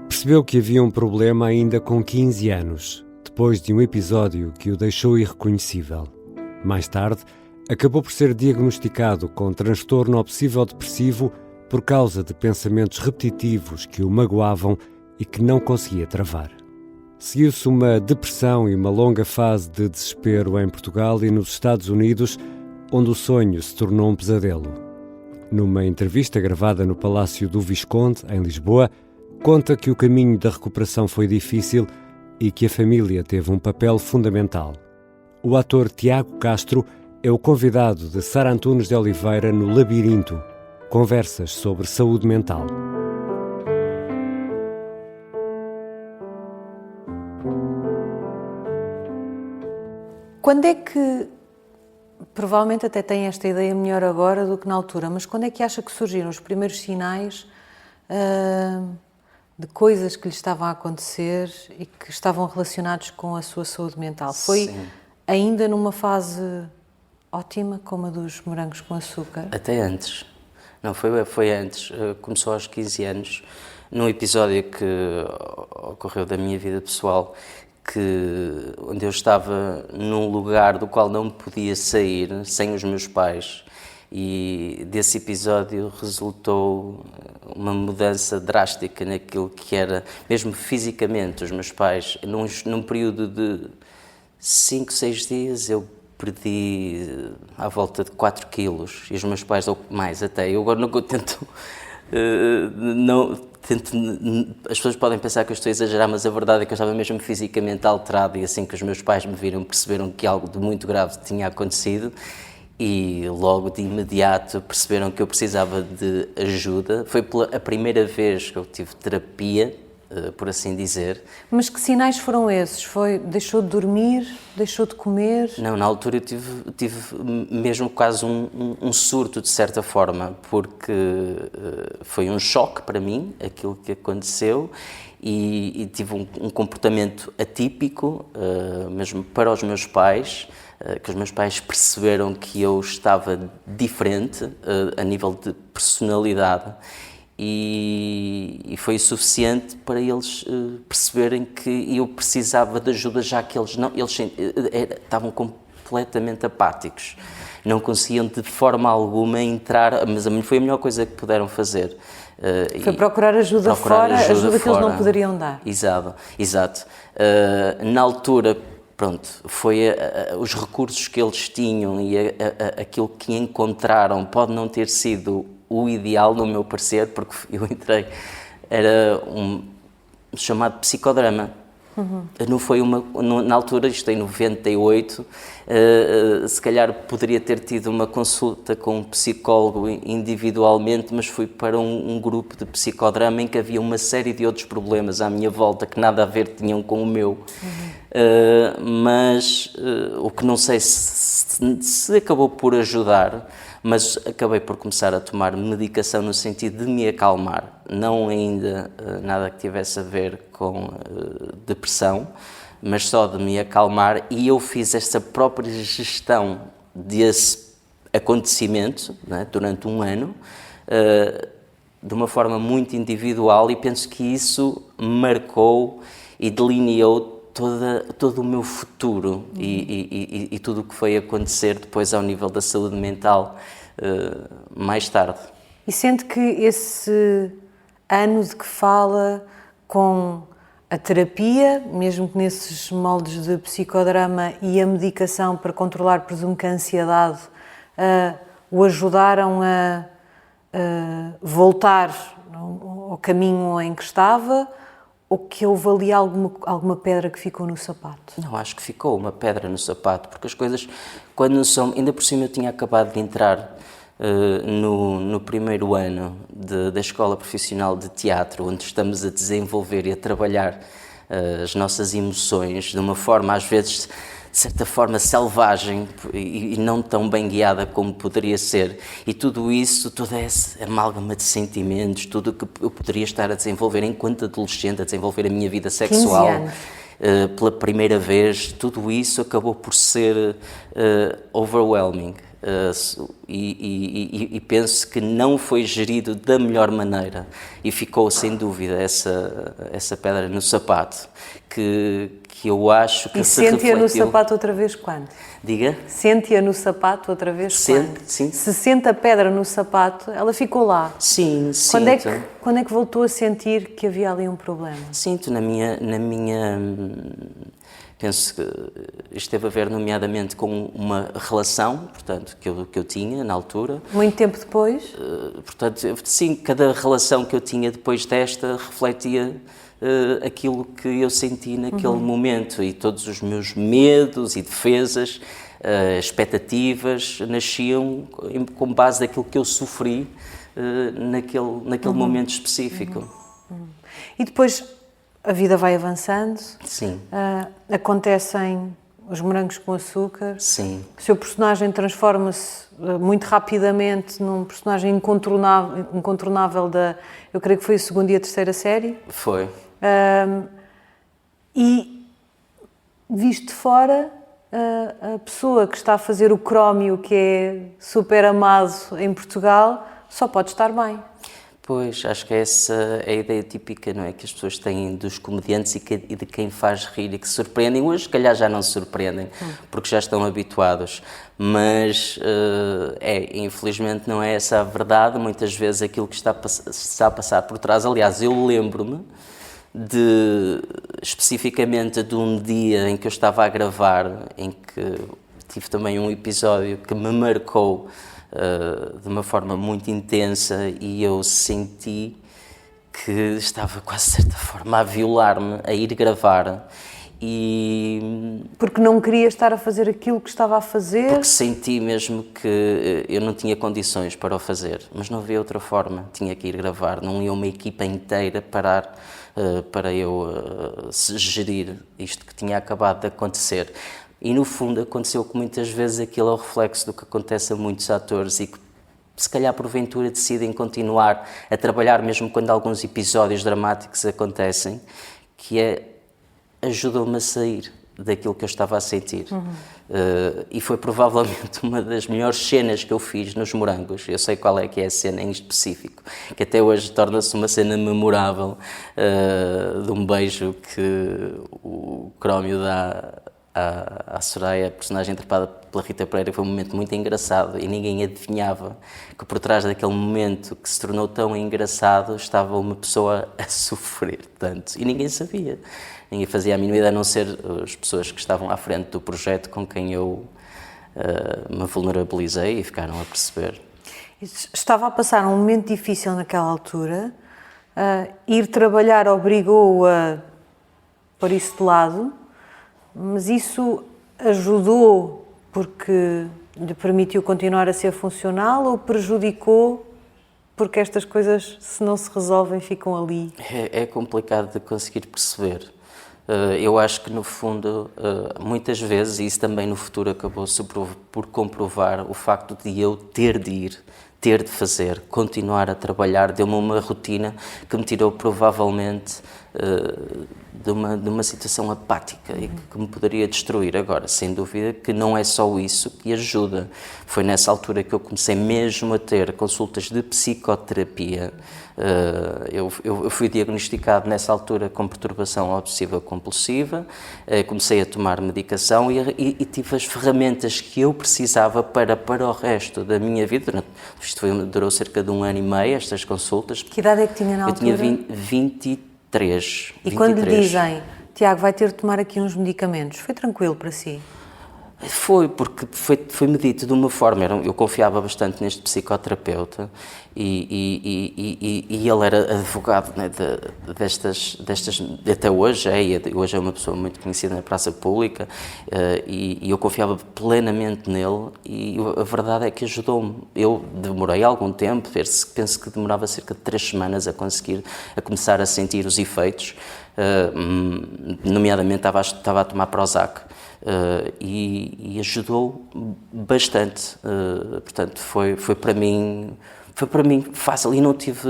Percebeu que havia um problema ainda com 15 anos, depois de um episódio que o deixou irreconhecível. Mais tarde, acabou por ser diagnosticado com transtorno obsessivo-depressivo por causa de pensamentos repetitivos que o magoavam e que não conseguia travar. Seguiu-se uma depressão e uma longa fase de desespero em Portugal e nos Estados Unidos, onde o sonho se tornou um pesadelo. Numa entrevista gravada no Palácio do Visconde, em Lisboa, conta que o caminho da recuperação foi difícil e que a família teve um papel fundamental. O ator Tiago Castro é o convidado de Sara Antunes de Oliveira no Labirinto, conversas sobre saúde mental. Quando é que, provavelmente até tem esta ideia melhor agora do que na altura, mas quando é que acha que surgiram os primeiros sinais de coisas que lhe estavam a acontecer e que estavam relacionados com a sua saúde mental? Foi Sim. Ainda numa fase ótima, como a dos morangos com açúcar? Até antes. Não, foi antes. Começou aos 15 anos, num episódio que ocorreu da minha vida pessoal, onde eu estava num lugar do qual não podia sair sem os meus pais, e desse episódio resultou uma mudança drástica naquilo que era, mesmo fisicamente, os meus pais. Num período de 5, 6 dias eu perdi à volta de 4 quilos, e os meus pais, ou mais até. Eu agora não tento... As pessoas podem pensar que eu estou a exagerar, mas a verdade é que eu estava mesmo fisicamente alterado, e assim que os meus pais me viram, perceberam que algo de muito grave tinha acontecido, e logo de imediato perceberam que eu precisava de ajuda. Foi a primeira vez que eu tive terapia, por assim dizer. Mas que sinais foram esses? Deixou de dormir? Deixou de comer? Não, na altura eu tive mesmo quase um surto, de certa forma, porque foi um choque para mim, aquilo que aconteceu, e tive um comportamento atípico, mesmo para os meus pais, que os meus pais perceberam que eu estava diferente a nível de personalidade, e foi suficiente para eles perceberem que eu precisava de ajuda, já que eles estavam completamente apáticos, não conseguiam de forma alguma entrar, mas foi a melhor coisa que puderam fazer. Foi procurar ajuda fora, ajuda que eles não poderiam dar. Exato. Na altura, pronto, foi os recursos que eles tinham e aquilo que encontraram pode não ter sido o ideal, no meu parecer, porque eu entrei, era um chamado psicodrama. Não foi na altura, isto em 98, se calhar poderia ter tido uma consulta com um psicólogo individualmente, mas fui para um grupo de psicodrama em que havia uma série de outros problemas à minha volta que nada a ver tinham com o meu. Mas o que não sei se acabou por ajudar, mas acabei por começar a tomar medicação no sentido de me acalmar, não ainda nada que tivesse a ver com depressão, mas só de me acalmar, e eu fiz esta própria gestão desse acontecimento, né, durante um ano, de uma forma muito individual, e penso que isso marcou e delineou todo o meu futuro e tudo o que foi acontecer depois ao nível da saúde mental mais tarde. E sente que esse ano de que fala, com a terapia, mesmo que nesses moldes de psicodrama, e a medicação para controlar, presumo que a ansiedade, o ajudaram a voltar ao caminho em que estava? Ou que houve ali alguma pedra que ficou no sapato? Não, acho que ficou uma pedra no sapato, porque as coisas, quando não são... Ainda por cima eu tinha acabado de entrar no primeiro ano da Escola Profissional de Teatro, onde estamos a desenvolver e a trabalhar as nossas emoções de uma forma, às vezes, de certa forma selvagem e não tão bem guiada como poderia ser, e tudo isso, toda essa amálgama de sentimentos, tudo o que eu poderia estar a desenvolver enquanto adolescente, a desenvolver a minha vida sexual, 15 anos. Pela primeira vez, tudo isso acabou por ser overwhelming. e penso que não foi gerido da melhor maneira e ficou sem dúvida essa pedra no sapato que eu acho que se sente-a refletiu. no sapato outra vez quando? Diga? Sente-a no sapato outra vez quando? Sim. Se sente a pedra no sapato, ela ficou lá. Sim, Quando é que voltou a sentir que havia ali um problema? Sinto na minha penso que isto teve a ver nomeadamente com uma relação, portanto, que eu tinha na altura. Muito tempo depois? Portanto, sim, cada relação que eu tinha depois desta refletia aquilo que eu senti naquele momento e todos os meus medos e defesas, expectativas, nasciam com base naquilo que eu sofri naquele momento específico. E depois a vida vai avançando. Sim. Acontecem os morangos com açúcar. Sim. O seu personagem transforma-se muito rapidamente num personagem incontornável eu creio que foi a segunda e a terceira série. Foi. E visto de fora, a pessoa que está a fazer o Crómio, que é super amado em Portugal, só pode estar bem. Pois, acho que essa é a ideia típica, não é? Que as pessoas têm dos comediantes e de quem faz rir e que se surpreendem. Hoje, se calhar, já não se surpreendem, porque já estão habituados. Mas, infelizmente, não é essa a verdade. Muitas vezes aquilo que está a passar por trás. Aliás, eu lembro-me especificamente de um dia em que eu estava a gravar, em que tive também um episódio que me marcou de uma forma muito intensa e eu senti que estava quase de certa forma a violar-me, a ir gravar Porque não queria estar a fazer aquilo que estava a fazer? Porque senti mesmo que eu não tinha condições para o fazer, mas não havia outra forma, tinha que ir gravar, não ia uma equipa inteira parar para eu gerir isto que tinha acabado de acontecer. E no fundo aconteceu que muitas vezes aquilo é o reflexo do que acontece a muitos atores e que se calhar porventura decidem continuar a trabalhar mesmo quando alguns episódios dramáticos acontecem, que é ajudam-me a sair daquilo que eu estava a sentir. E foi provavelmente uma das melhores cenas que eu fiz nos Morangos. Eu sei qual é que é a cena em específico, que até hoje torna-se uma cena memorável, de um beijo que o Crómio dá à Soraya, a personagem interpretada pela Rita Pereira. Foi um momento muito engraçado e ninguém adivinhava que por trás daquele momento que se tornou tão engraçado estava uma pessoa a sofrer tanto e ninguém sabia. Ninguém fazia a mínima ideia, a não ser as pessoas que estavam à frente do projeto com quem eu me vulnerabilizei e ficaram a perceber. Estava a passar um momento difícil naquela altura, ir trabalhar obrigou-o a pôr isso de lado, mas isso ajudou porque lhe permitiu continuar a ser funcional ou prejudicou porque estas coisas, se não se resolvem, ficam ali? É complicado de conseguir perceber. Eu acho que, no fundo, muitas vezes, e isso também no futuro acabou-se por comprovar, o facto de eu ter de ir, ter de fazer, continuar a trabalhar, deu-me uma rotina que me tirou provavelmente de uma situação apática e que me poderia destruir. Agora, sem dúvida que não é só isso que ajuda. Foi nessa altura que eu comecei mesmo a ter consultas de psicoterapia. Eu fui diagnosticado nessa altura com perturbação obsessiva compulsiva, comecei a tomar medicação e tive as ferramentas que eu precisava para o resto da minha vida. Isto durou cerca de 1 ano e meio, estas consultas. Que idade é que tinha na altura? Eu tinha 23. E quando lhe dizem, Tiago, vai ter de tomar aqui uns medicamentos, foi tranquilo para si? Foi, porque foi-me dito de uma forma, eu confiava bastante neste psicoterapeuta e ele era advogado, né, destas, até hoje hoje é uma pessoa muito conhecida na praça pública, e eu confiava plenamente nele e a verdade é que ajudou-me. Eu demorei algum tempo, penso que demorava cerca de 3 semanas a começar a sentir os efeitos, nomeadamente estava a tomar Prozac. E ajudou bastante, portanto foi para mim fácil e não tive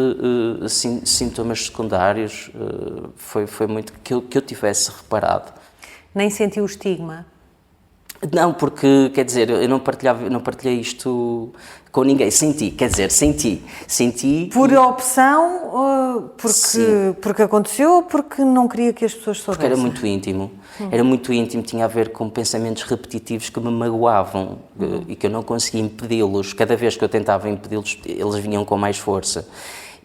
sintomas secundários, foi muito que eu tivesse reparado. Nem sentiu o estigma? Não, porque, quer dizer, eu não partilhei isto com ninguém. Senti. Por opção, porque aconteceu ou porque não queria que as pessoas soubessem? Porque era muito íntimo, tinha a ver com pensamentos repetitivos que me magoavam e que eu não conseguia impedi-los. Cada vez que eu tentava impedi-los, eles vinham com mais força.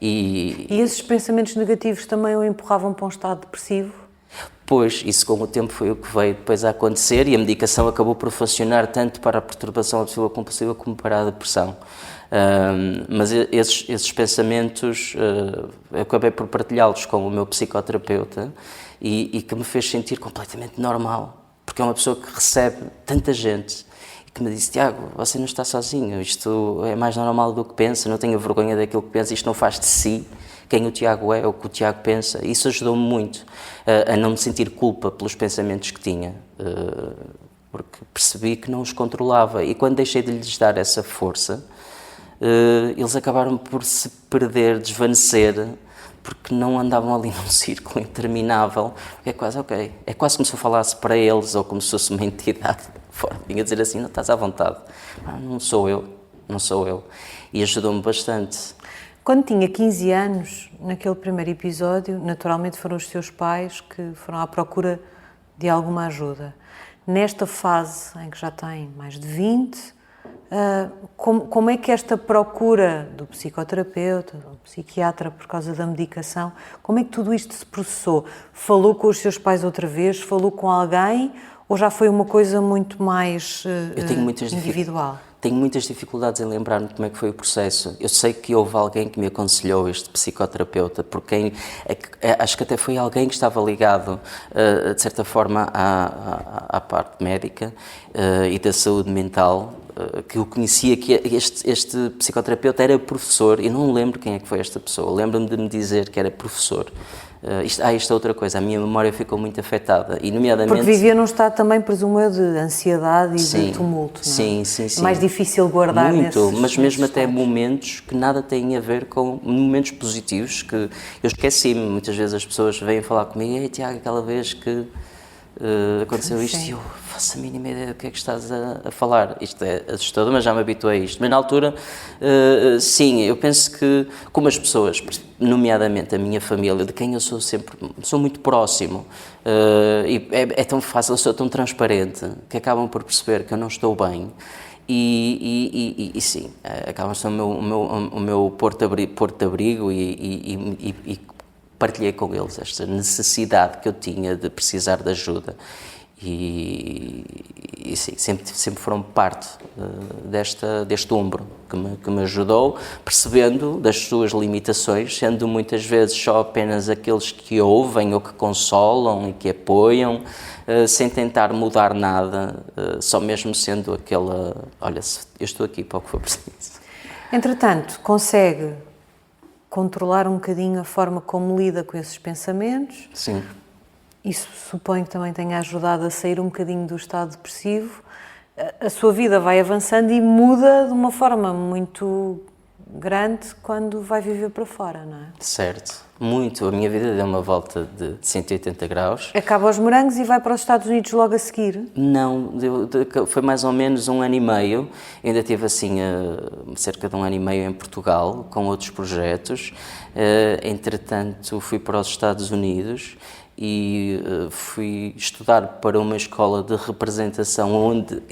E esses pensamentos negativos também o empurravam para um estado depressivo? Pois, isso com o tempo foi o que veio depois a acontecer e a medicação acabou por funcionar tanto para a perturbação obsessiva compulsiva como para a depressão. Mas esses pensamentos, eu acabei por partilhá-los com o meu psicoterapeuta e que me fez sentir completamente normal, porque é uma pessoa que recebe tanta gente e que me disse: Tiago, você não está sozinho, isto é mais normal do que pensa, não tenha vergonha daquilo que pensa, isto não faz de si quem o Tiago é, ou o que o Tiago pensa. Isso ajudou-me muito a não me sentir culpa pelos pensamentos que tinha, porque percebi que não os controlava. E quando deixei de lhes dar essa força, eles acabaram por se perder, desvanecer, porque não andavam ali num círculo interminável. É quase é quase como se eu falasse para eles, ou como se fosse uma entidade fora. Vinha dizer assim: não, estás à vontade. Não sou eu. E ajudou-me bastante. Quando tinha 15 anos, naquele primeiro episódio, naturalmente foram os seus pais que foram à procura de alguma ajuda. Nesta fase em que já tem mais de 20, como é que esta procura do psicoterapeuta, do psiquiatra por causa da medicação, como é que tudo isto se processou? Falou com os seus pais outra vez? Falou com alguém? Ou já foi uma coisa muito mais individual? Tenho muitas dificuldades em lembrar-me como é que foi o processo. Eu sei que houve alguém que me aconselhou, este psicoterapeuta, porque acho que até foi alguém que estava ligado, de certa forma, à parte médica e da saúde mental, que eu conhecia, que este psicoterapeuta era professor, e não lembro quem é que foi esta pessoa. Lembro-me de me dizer que era professor. Isto é outra coisa, a minha memória ficou muito afetada, e nomeadamente... Porque vivia num estado também, presumo eu, de ansiedade e de tumulto, não é? Sim. É mais difícil guardar mas mesmo até estados. momentos que nada têm a ver com momentos positivos, que eu esqueci-me. Muitas vezes as pessoas vêm falar comigo: Ei, Tiago, aquela vez que aconteceu isto, e eu faço a mínima ideia do que é que estás a falar. Isto é assustador, mas já me habituei a isto. Mas na altura, sim, eu penso que, como as pessoas, nomeadamente a minha família, de quem eu sou muito próximo, e é tão fácil, eu sou tão transparente, que acabam por perceber que eu não estou bem. E sim, acabam por ser o meu porto-abrigo e partilhei com eles esta necessidade que eu tinha de precisar de ajuda e sim, sempre foram parte deste ombro que me ajudou, percebendo das suas limitações, sendo muitas vezes só apenas aqueles que ouvem ou que consolam e que apoiam, sem tentar mudar nada, só mesmo sendo aquela: olha, eu estou aqui para o que for preciso. Entretanto, consegue controlar um bocadinho a forma como lida com esses pensamentos. Sim. Isso suponho que também tenha ajudado a sair um bocadinho do estado depressivo. A sua vida vai avançando e muda de uma forma muito grande quando vai viver para fora, não é? Certo. Muito. A minha vida deu uma volta de 180 graus. Acaba aos morangos e vai para os Estados Unidos logo a seguir? Não, foi mais ou menos 1 ano e meio. Ainda tive assim cerca de 1 ano e meio em Portugal, com outros projetos. Entretanto, fui para os Estados Unidos e fui estudar para uma escola de representação onde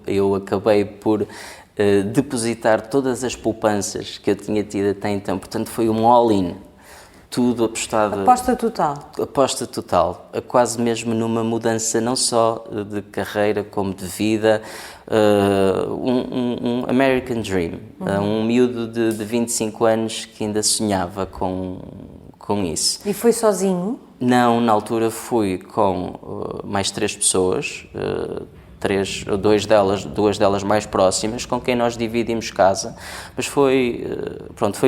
eu acabei por depositar todas as poupanças que eu tinha tido até então. Portanto, foi um all-in. Tudo apostado... Aposta total? Aposta total. Quase mesmo numa mudança não só de carreira como de vida. Um American Dream. Um miúdo de 25 anos que ainda sonhava com isso. E foi sozinho? Não, na altura fui com mais 3 pessoas, duas delas mais próximas, com quem nós dividimos casa, mas foi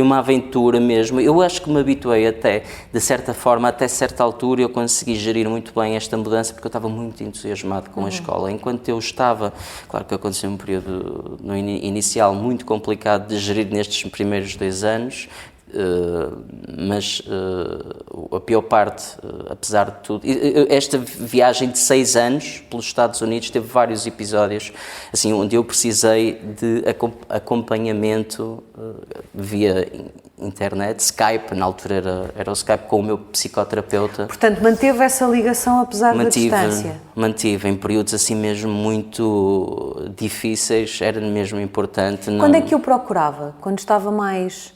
uma aventura mesmo. Eu acho que me habituei até, de certa forma, até certa altura eu consegui gerir muito bem esta mudança, porque eu estava muito entusiasmado com a escola. Enquanto eu estava, claro que aconteceu um período no inicial muito complicado de gerir nestes primeiros 2 anos, mas a pior parte, apesar de tudo, esta viagem de 6 anos pelos Estados Unidos teve vários episódios assim, onde eu precisei de acompanhamento via internet, Skype, na altura era o Skype com o meu psicoterapeuta. Portanto, manteve essa ligação apesar da distância? Mantive, em períodos assim mesmo muito difíceis, era mesmo importante. Quando é que eu procurava? Quando estava mais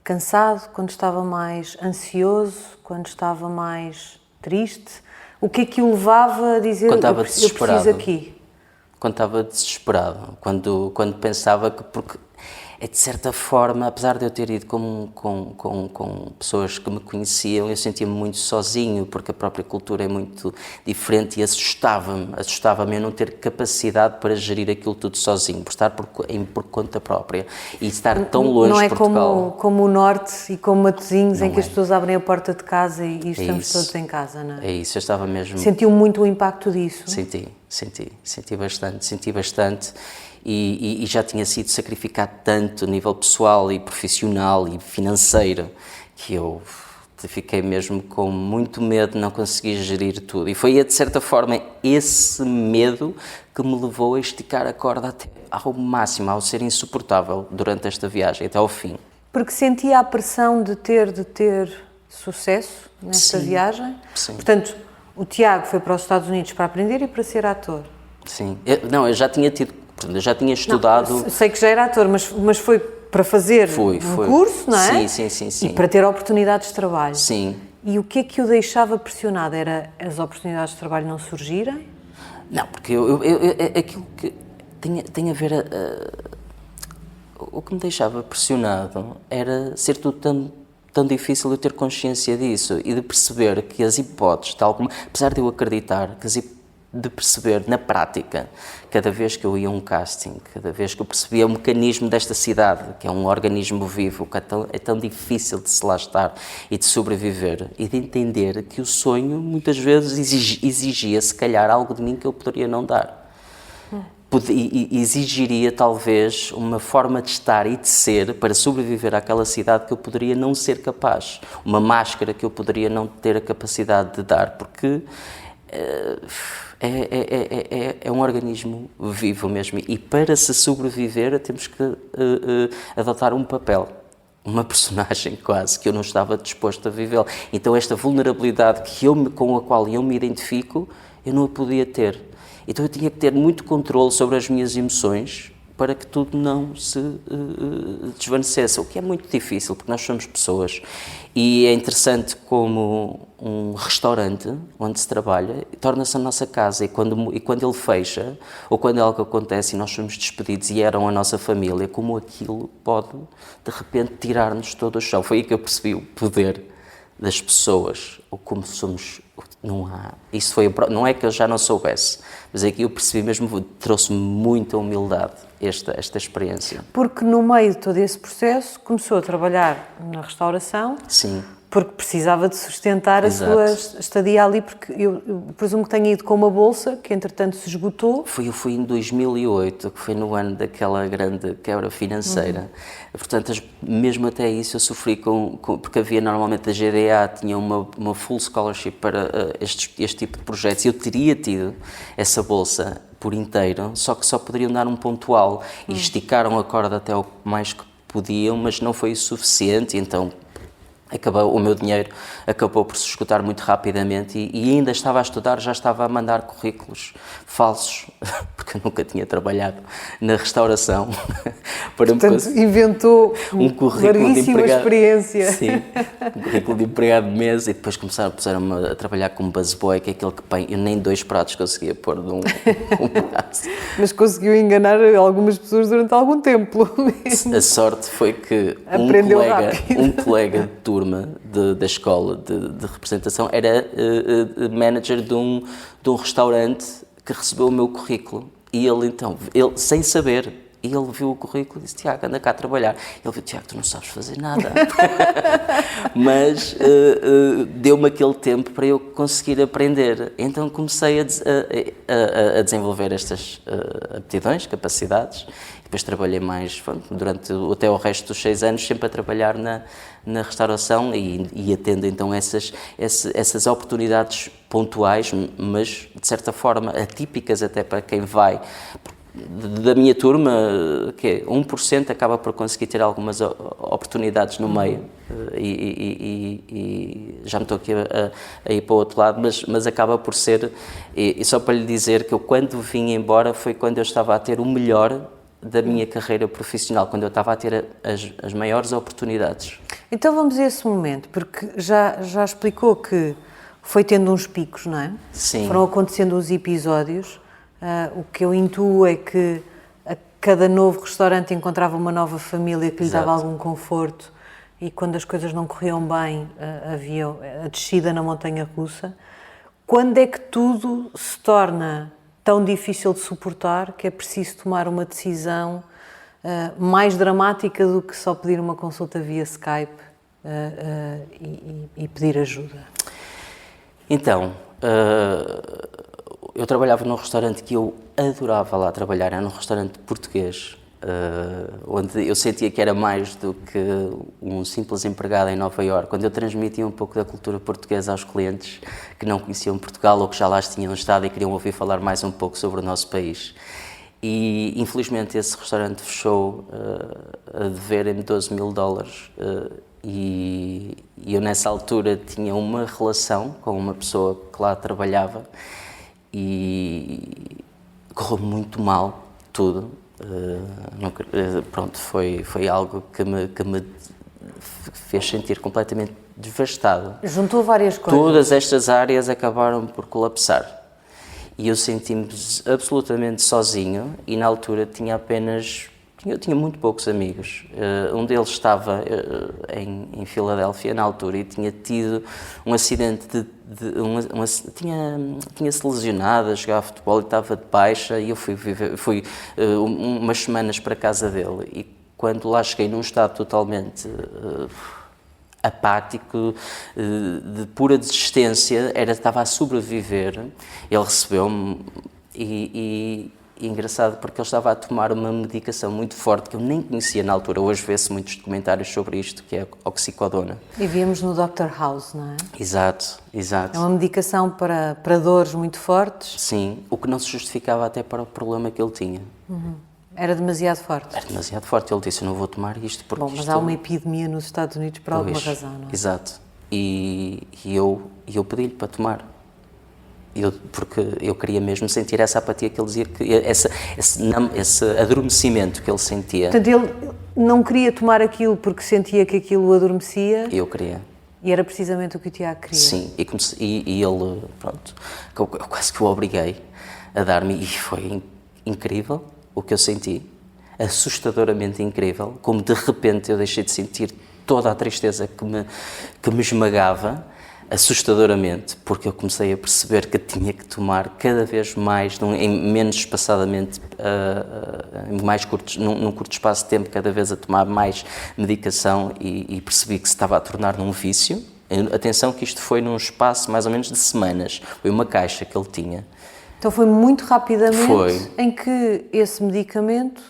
cansado, quando estava mais ansioso, quando estava mais triste? O que é que o levava a dizer quando estava eu preciso aqui? Quando estava desesperado, quando pensava que, porque é de certa forma, apesar de eu ter ido com pessoas que me conheciam, eu sentia-me muito sozinho, porque a própria cultura é muito diferente e assustava-me eu não ter capacidade para gerir aquilo tudo sozinho, por estar por conta própria e estar tão longe de Portugal. Não é como o Norte e como Matosinhos, em que as pessoas abrem a porta de casa e estamos todos em casa, não é? É isso, eu estava mesmo... Sentiu muito o impacto disso? Senti bastante. E já tinha sido sacrificado tanto a nível pessoal e profissional e financeiro que eu fiquei mesmo com muito medo de não conseguir gerir tudo. E foi, de certa forma, esse medo que me levou a esticar a corda até ao máximo, ao ser insuportável durante esta viagem, até ao fim. Porque sentia a pressão de ter sucesso nesta viagem? Sim. Portanto, o Tiago foi para os Estados Unidos para aprender e para ser ator? Sim. Eu já tinha tido... Eu já tinha estudado... Não, sei que já era ator, mas foi para fazer um curso, não é? Sim. E para ter oportunidades de trabalho. Sim. E o que é que o deixava pressionado? Era as oportunidades de trabalho não surgirem? Não, porque aquilo que tem a ver... o que me deixava pressionado era ser tudo tão difícil eu ter consciência disso e de perceber que as hipóteses, tal como... Apesar de eu acreditar que de perceber na prática, cada vez que eu ia a um casting, cada vez que eu percebia o mecanismo desta cidade, que é um organismo vivo, que é tão difícil de se lá estar e de sobreviver, e de entender que o sonho muitas vezes exigia, se calhar, algo de mim que eu poderia não dar. Exigiria talvez uma forma de estar e de ser para sobreviver àquela cidade que eu poderia não ser capaz, uma máscara que eu poderia não ter a capacidade de dar, porque é um organismo vivo mesmo, e para se sobreviver temos que adotar um papel, uma personagem quase, que eu não estava disposto a viver. Então esta vulnerabilidade com a qual eu me identifico, eu não a podia ter. Então eu tinha que ter muito controle sobre as minhas emoções para que tudo não se desvanecesse, o que é muito difícil, porque nós somos pessoas. E é interessante como um restaurante onde se trabalha torna-se a nossa casa, e quando ele fecha, ou quando algo acontece e nós somos despedidos e eram a nossa família, como aquilo pode, de repente, tirar-nos todo o chão. Foi aí que eu percebi o poder das pessoas, ou como somos... Não é que eu já não soubesse, mas é que eu percebi mesmo, trouxe-me muita humildade esta experiência. Porque no meio de todo esse processo começou a trabalhar na restauração. Sim. Porque precisava de sustentar a sua estadia ali, porque eu presumo que tenha ido com uma bolsa que entretanto se esgotou. Eu fui em 2008, que foi no ano daquela grande quebra financeira. Portanto, mesmo até isso eu sofri porque havia normalmente a GDA, tinha uma full scholarship para este tipo de projetos, e eu teria tido essa bolsa por inteiro, só que só poderiam dar um pontual, e esticaram a corda até o mais que podiam, mas não foi o suficiente, então... o meu dinheiro acabou por se esgotar muito rapidamente, e ainda estava a estudar, já estava a mandar currículos falsos, porque eu nunca tinha trabalhado na restauração. Portanto, inventou um currículo de empregado, experiência. Sim, um currículo de empregado de mesa, e depois puseram-me a trabalhar como busboy, que é aquele que eu nem 2 pratos conseguia pôr de um prato. Mas conseguiu enganar algumas pessoas durante algum tempo, pelo menos. A sorte foi que um colega de turma da escola de representação era manager de um restaurante que recebeu o meu currículo, e ele sem saber, ele viu o currículo e disse: Tiago, anda cá a trabalhar. Ele viu: Tiago, tu não sabes fazer nada. Mas deu-me aquele tempo para eu conseguir aprender. Então comecei a desenvolver estas aptidões, capacidades. Depois trabalhei mais, até o resto dos 6 anos, sempre a trabalhar na restauração e atendo então essas oportunidades pontuais, mas de certa forma atípicas até para quem vai. Da minha turma, que é 1% acaba por conseguir ter algumas oportunidades no meio e já me estou aqui a ir para o outro lado, mas acaba por ser, e só para lhe dizer que eu quando vim embora foi quando eu estava a ter o melhor da minha carreira profissional, quando eu estava a ter as maiores oportunidades. Então vamos a esse momento, porque já explicou que foi tendo uns picos, não é? Sim. Foram acontecendo os episódios. O que eu intuo é que a cada novo restaurante encontrava uma nova família que lhe dava algum conforto e quando as coisas não corriam bem havia a descida na montanha-russa. Quando é que tudo se torna tão difícil de suportar que é preciso tomar uma decisão mais dramática do que só pedir uma consulta via Skype e pedir ajuda? Então, eu trabalhava num restaurante que eu adorava lá trabalhar, era num restaurante português, onde eu sentia que era mais do que um simples empregado em Nova Iorque, quando eu transmitia um pouco da cultura portuguesa aos clientes que não conheciam Portugal ou que já lá tinham estado e queriam ouvir falar mais um pouco sobre o nosso país. E infelizmente esse restaurante fechou a dever-me $12.000 e eu nessa altura tinha uma relação com uma pessoa que lá trabalhava e correu muito mal tudo. Pronto, foi algo que me fez sentir completamente devastado. Juntou várias coisas. Todas estas áreas acabaram por colapsar e eu senti-me absolutamente sozinho e na altura eu tinha muito poucos amigos. Um deles estava em Filadélfia na altura e tinha tido um acidente tinha-se lesionado a jogar futebol e estava de baixa e eu fui umas semanas para a casa dele e quando lá cheguei num estado totalmente apático, de pura desistência, estava a sobreviver, ele recebeu-me e engraçado porque ele estava a tomar uma medicação muito forte que eu nem conhecia na altura. Hoje vê-se muitos documentários sobre isto, que é a oxicodona. E víamos no Dr. House, não é? Exato. É uma medicação para dores muito fortes. Sim, o que não se justificava até para o problema que ele tinha. Uhum. Era demasiado forte. Era demasiado forte. Ele disse, eu não vou tomar isto porque mas há uma epidemia nos Estados Unidos por alguma razão, não é? Exato. E eu pedi-lhe para tomar. Porque eu queria mesmo sentir essa apatia que ele dizia, esse adormecimento que ele sentia. Portanto, ele não queria tomar aquilo porque sentia que aquilo o adormecia? Eu queria. E era precisamente o que o Tiago queria? Sim, e ele, pronto, eu quase que o obriguei a dar-me, e foi incrível o que eu senti, assustadoramente incrível, como de repente eu deixei de sentir toda a tristeza que me esmagava, assustadoramente, porque eu comecei a perceber que tinha que tomar cada vez mais, menos espaçadamente, num curto espaço de tempo, cada vez a tomar mais medicação e percebi que se estava a tornar num vício. Atenção que isto foi num espaço mais ou menos de semanas, foi uma caixa que ele tinha. Então foi muito rapidamente em que esse medicamento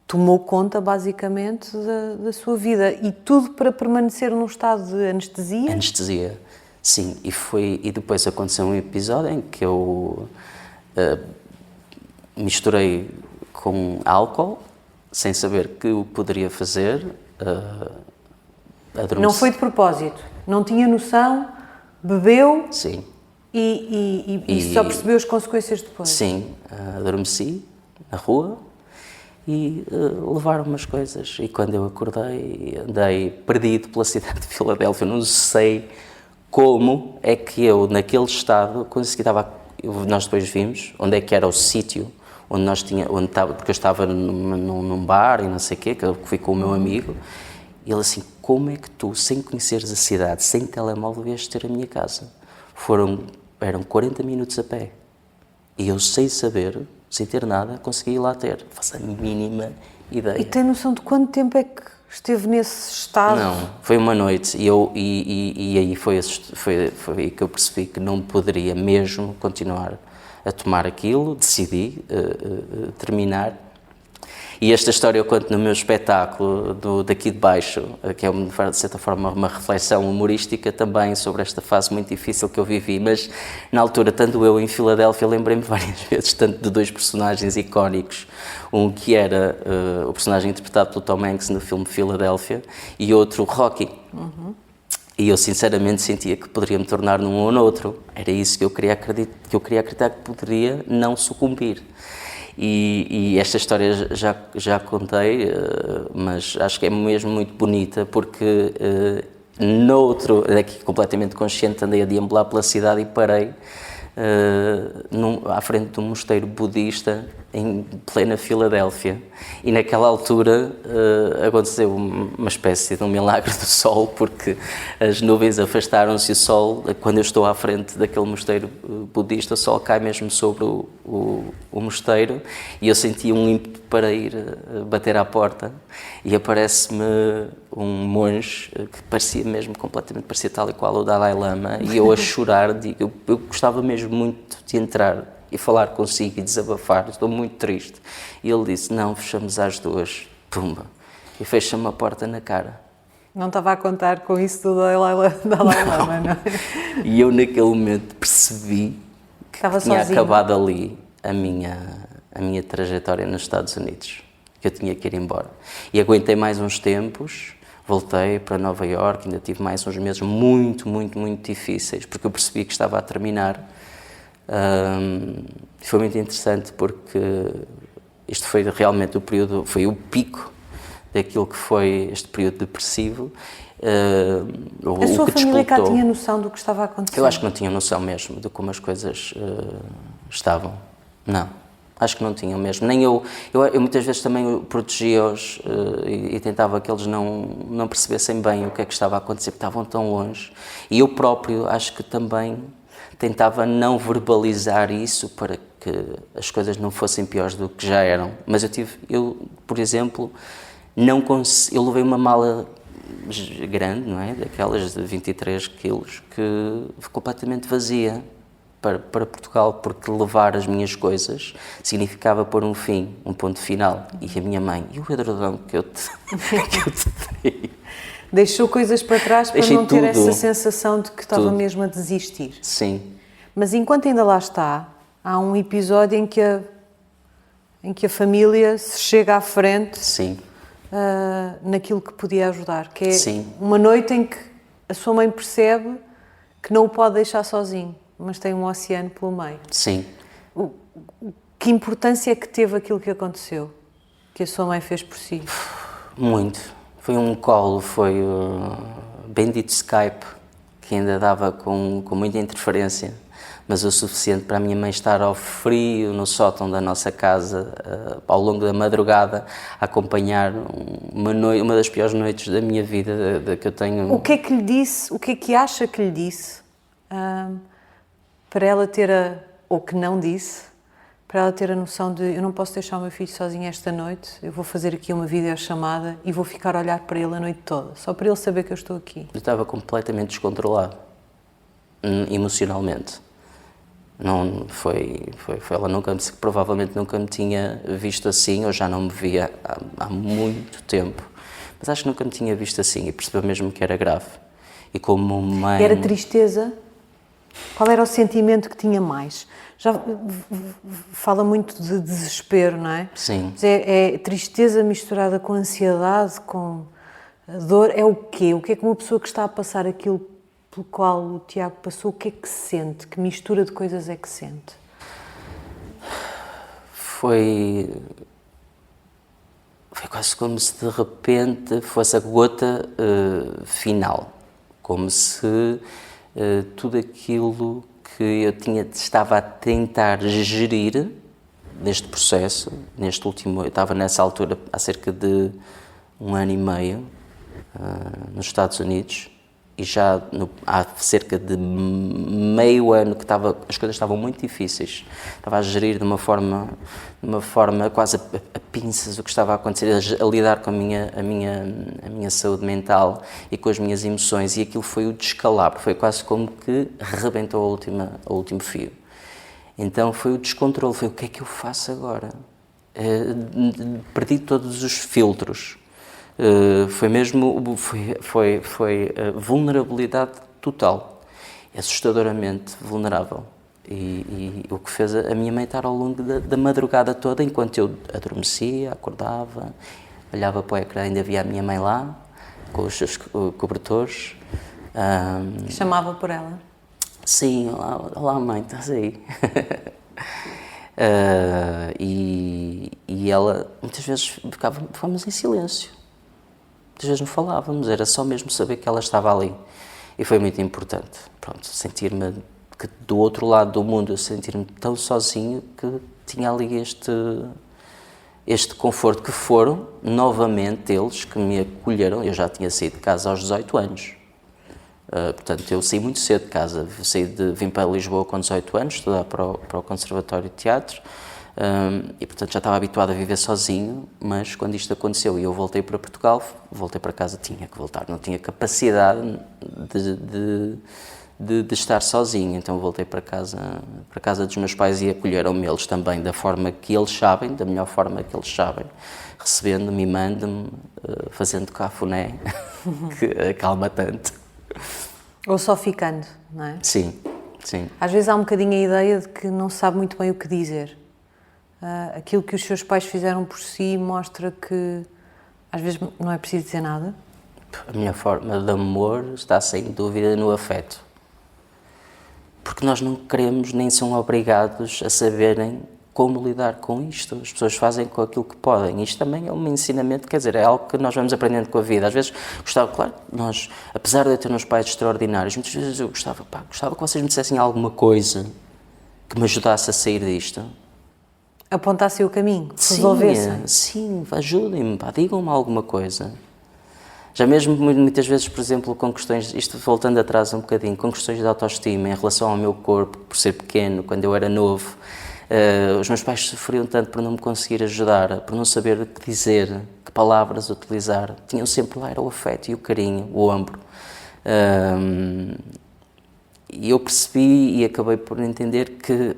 tomou conta, basicamente, da sua vida. E tudo para permanecer num estado de anestesia? Anestesia, sim. E depois aconteceu um episódio em que eu misturei com álcool, sem saber que o poderia fazer. Não foi de propósito? Não tinha noção? Bebeu? Sim. E só percebeu as consequências depois? Sim. Adormeci na rua. E levaram umas coisas. E quando eu acordei, andei perdido pela cidade de Filadélfia. Não sei como é que eu, naquele estado, consegui. Nós depois vimos onde é que era o sítio onde estava, porque eu estava num bar e não sei o quê, que eu fui com o meu amigo. E ele assim: como é que tu, sem conheceres a cidade, sem telemóvel, vieste ter a minha casa? Eram 40 minutos a pé. E eu, sem saber, sem ter nada, consegui ir lá ter. Não faço a mínima ideia. E tem noção de quanto tempo é que esteve nesse estado? Não, foi uma noite e aí foi aí que eu percebi que não poderia mesmo continuar a tomar aquilo, decidi terminar. E esta história eu conto no meu espetáculo Daqui de Baixo, que é, de certa forma, uma reflexão humorística também sobre esta fase muito difícil que eu vivi, mas na altura, estando eu em Filadélfia, lembrei-me várias vezes, tanto de dois personagens icónicos, um que era o personagem interpretado pelo Tom Hanks no filme Filadélfia e outro Rocky. E eu sinceramente sentia que poderia me tornar num ou no outro. Era isso que eu queria acreditar que poderia não sucumbir. E esta história já contei, mas acho que é mesmo muito bonita porque aqui completamente consciente, andei a deambular pela cidade e parei à frente de um mosteiro budista em plena Filadélfia. E naquela altura aconteceu uma espécie de um milagre do sol, porque as nuvens afastaram-se e o sol, quando eu estou à frente daquele mosteiro budista, o sol cai mesmo sobre o mosteiro e eu senti um ímpeto para ir bater à porta e aparece-me um monge que parecia mesmo completamente, parecia tal e qual o Dalai Lama, e eu a chorar digo, eu gostava mesmo muito de entrar e falar consigo e desabafar, estou muito triste. E ele disse, não, fechamos às 2, pumba, e fecha-me a porta na cara. Não estava a contar com isso do Dalai Lama, não é? E eu naquele momento percebi que Estava tinha sozinho. acabado ali a minha trajetória nos Estados Unidos, que eu tinha que ir embora. E aguentei mais uns tempos, voltei para Nova Iorque, ainda tive mais uns meses muito, muito, muito difíceis, porque eu percebi que estava a terminar. Foi muito interessante porque isto foi realmente o período, foi o pico daquilo que foi este período depressivo. A sua família cá tinha noção do que estava a acontecer? Eu acho que não tinham noção mesmo de como as coisas estavam. Não, acho que não tinham mesmo. Nem eu muitas vezes também protegia-os e tentava que eles não percebessem bem o que é que estava a acontecer, porque estavam tão longe. E eu próprio acho que também tentava não verbalizar isso para que as coisas não fossem piores do que já eram. Mas eu por exemplo, eu levei uma mala grande, não é? Daquelas de 23 quilos, que completamente vazia para Portugal, porque levar as minhas coisas significava pôr um fim, um ponto final. E a minha mãe, e o edredom que eu te dei? Deixou coisas para trás para Deixei não ter tudo. essa sensação de que estava mesmo a desistir. Sim. Mas enquanto ainda lá está, há um episódio em que a família se chega à frente Sim. naquilo que podia ajudar, que é Sim. uma noite em que a sua mãe percebe que não o pode deixar sozinho, mas tem um oceano pelo meio. Sim. Que importância é que teve aquilo que aconteceu, que a sua mãe fez por si? Muito. Foi um colo, foi o bendito Skype, que ainda dava com muita interferência, mas o suficiente para a minha mãe estar ao frio no sótão da nossa casa, ao longo da madrugada, a acompanhar uma das piores noites da minha vida, que eu tenho. O que é que lhe disse, o que é que acha que lhe disse para ela ter ou que não disse, para ela ter a noção de eu não posso deixar o meu filho sozinho esta noite, eu vou fazer aqui uma videochamada e vou ficar a olhar para ele a noite toda, só para ele saber que eu estou aqui. Eu estava completamente descontrolado, emocionalmente. Não foi ela provavelmente nunca me tinha visto assim, ou já não me via há muito tempo, mas acho que nunca me tinha visto assim e percebeu mesmo que era grave. E como mãe... Era tristeza? Qual era o sentimento que tinha mais? Já fala muito de desespero, não é? Sim. Mas é tristeza misturada com ansiedade, com dor, é o quê? O que é que uma pessoa que está a passar aquilo pelo qual o Tiago passou, o que é que sente? Que mistura de coisas é que sente? Foi quase como se de repente fosse a gota final, como se tudo aquilo que eu estava a tentar gerir neste processo, eu estava nessa altura há cerca de 1 ano e meio nos Estados Unidos, e já há cerca de meio ano que as coisas estavam muito difíceis. Estava a gerir de uma forma quase a pinças o que estava a acontecer, a lidar com a minha saúde mental e com as minhas emoções, e aquilo foi o descalabro, foi quase como que rebentou o último fio. Então foi o descontrole, foi o que é que eu faço agora? perdi todos os filtros. Foi mesmo, foi vulnerabilidade total, assustadoramente vulnerável. E o que fez a minha mãe estar ao longo da madrugada toda, enquanto eu adormecia, acordava, olhava para o ecrã, ainda via a minha mãe lá, com os seus cobertores. Chamava por ela? Sim, olá mãe, estás aí? E ela, muitas vezes, ficávamos em silêncio. Muitas vezes não falávamos, era só mesmo saber que ela estava ali. E foi muito importante, pronto, sentir-me que do outro lado do mundo, eu sentir-me tão sozinho que tinha ali este conforto, que foram, novamente, eles que me acolheram. Eu já tinha saído de casa aos 18 anos. Portanto, eu saí muito cedo de casa. Vim para Lisboa com 18 anos, estudar para o Conservatório de Teatro. E, portanto, já estava habituado a viver sozinho, mas quando isto aconteceu e eu voltei para Portugal, voltei para casa, tinha que voltar. Não tinha capacidade de estar sozinho, então voltei para casa dos meus pais e acolheram-me eles também da forma que eles sabem, da melhor forma que eles sabem, recebendo-me, mimando-me, fazendo cafuné, que acalma tanto. Ou só ficando, não é? Sim, sim. Às vezes há um bocadinho a ideia de que não se sabe muito bem o que dizer. Aquilo que os seus pais fizeram por si mostra que às vezes não é preciso dizer nada. A minha forma de amor está sem dúvida no afeto. Porque nós não queremos nem são obrigados a saberem como lidar com isto. As pessoas fazem com aquilo que podem. Isto também é um ensinamento, quer dizer, é algo que nós vamos aprendendo com a vida. Às vezes gostava, claro, nós, apesar de eu ter uns pais extraordinários, muitas vezes eu gostava que vocês me dissessem alguma coisa que me ajudasse a sair disto. Apontassem o caminho, resolvessem. Sim, ajudem-me, digam-me alguma coisa. Já mesmo muitas vezes, por exemplo, com questões, isto voltando atrás um bocadinho, com questões de autoestima em relação ao meu corpo, por ser pequeno, quando eu era novo, os meus pais sofriam tanto por não me conseguir ajudar, por não saber o que dizer, que palavras utilizar. Tinham sempre lá, era o afeto e o carinho, o ombro. E eu percebi e acabei por entender que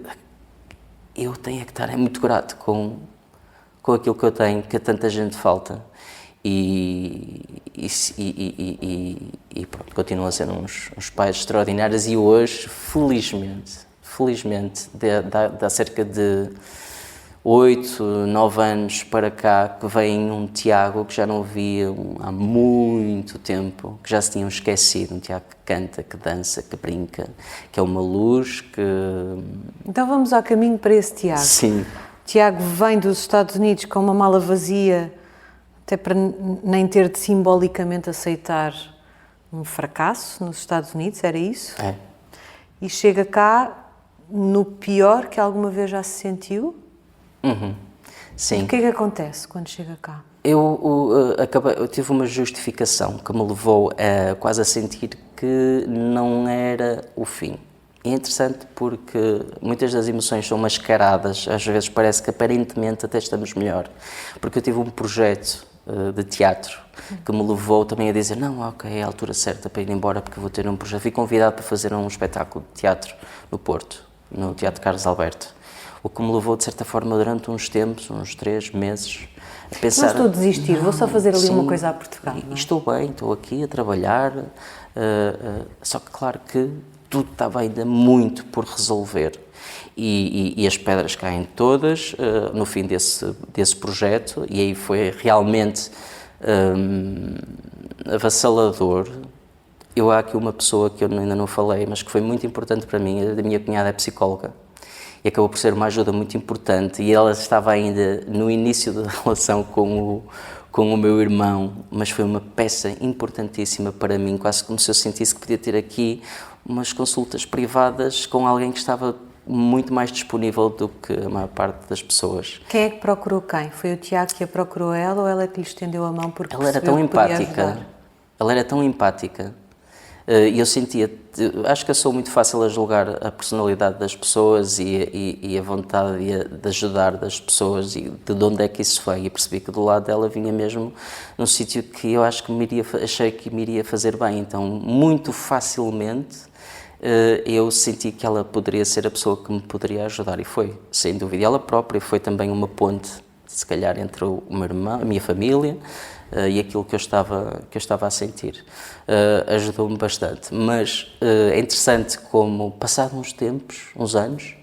eu tenho que estar muito grato com aquilo que eu tenho, que a tanta gente falta. E pronto, continuam a ser uns pais extraordinários e hoje, felizmente, há cerca de 8, 9 anos para cá, que vem um Tiago que já não via há muito tempo, que já se tinham esquecido, um Tiago que canta, que dança, que brinca, que é uma luz, que... Então vamos ao caminho para esse Tiago. Sim. Tiago vem dos Estados Unidos com uma mala vazia, até para nem ter de simbolicamente aceitar um fracasso nos Estados Unidos, era isso? É. E chega cá no pior que alguma vez já se sentiu? Sim. O que é que acontece quando chega cá? Eu tive uma justificação que me levou quase a sentir que não era o fim. E é interessante porque muitas das emoções são mascaradas, às vezes parece que aparentemente até estamos melhor. Porque eu tive um projeto de teatro que me levou também a dizer não, ok, é a altura certa para ir embora porque vou ter um projeto. Fui convidado para fazer um espetáculo de teatro no Porto, no Teatro Carlos Alberto. O que me levou, de certa forma, durante uns tempos, uns 3 meses, a pensar... Não estou a desistir, vou só fazer ali uma coisa a Portugal. E estou bem, estou aqui a trabalhar, só que claro que tudo estava ainda muito por resolver. E as pedras caem todas no fim desse projeto, e aí foi realmente avassalador. Há aqui uma pessoa que eu ainda não falei, mas que foi muito importante para mim. A minha cunhada é psicóloga e acabou por ser uma ajuda muito importante, e ela estava ainda no início da relação com o meu irmão, mas foi uma peça importantíssima para mim, quase como se eu sentisse que podia ter aqui umas consultas privadas com alguém que estava muito mais disponível do que a maior parte das pessoas. Quem é que procurou quem? Foi o Tiago que a procurou ela ou ela que lhe estendeu a mão porque Ela era tão empática. Ela era tão empática. E eu sentia, acho que eu sou muito fácil a julgar a personalidade das pessoas e a vontade de ajudar das pessoas e de onde é que isso veio. E percebi que do lado dela vinha mesmo num sítio que eu acho que achei que me iria fazer bem. Então, muito facilmente, eu senti que ela poderia ser a pessoa que me poderia ajudar, e foi, sem dúvida. E ela própria foi também uma ponte, de se calhar entre o meu irmão, a minha família e aquilo que eu estava a sentir. Ajudou-me bastante. Mas é interessante como, passados uns tempos, uns anos,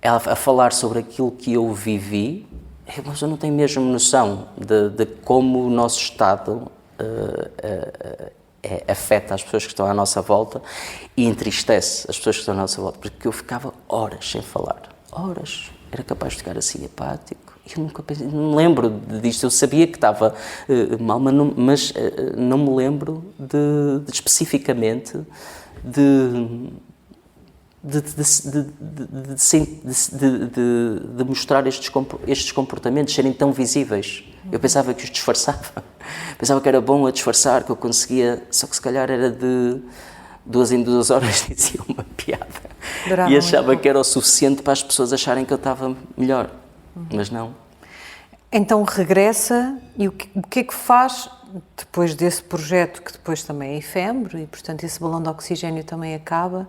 ela a falar sobre aquilo que eu vivi, mas eu não tenho mesmo noção de como o nosso estado afeta as pessoas que estão à nossa volta e entristece as pessoas que estão à nossa volta, porque eu ficava horas sem falar, horas, era capaz de ficar assim apático. Eu nunca pensei, não me lembro disto, eu sabia que estava mal, mas não me lembro especificamente de mostrar estes comportamentos serem tão visíveis. Eu pensava que os disfarçava, pensava que era bom a disfarçar, que eu conseguia, só que se calhar era de 2 em 2 horas dizia uma piada e achava que era o suficiente para as pessoas acharem que eu estava melhor, mas não. Então regressa e o que é que faz depois desse projeto, que depois também é efêmero e portanto esse balão de oxigênio também acaba?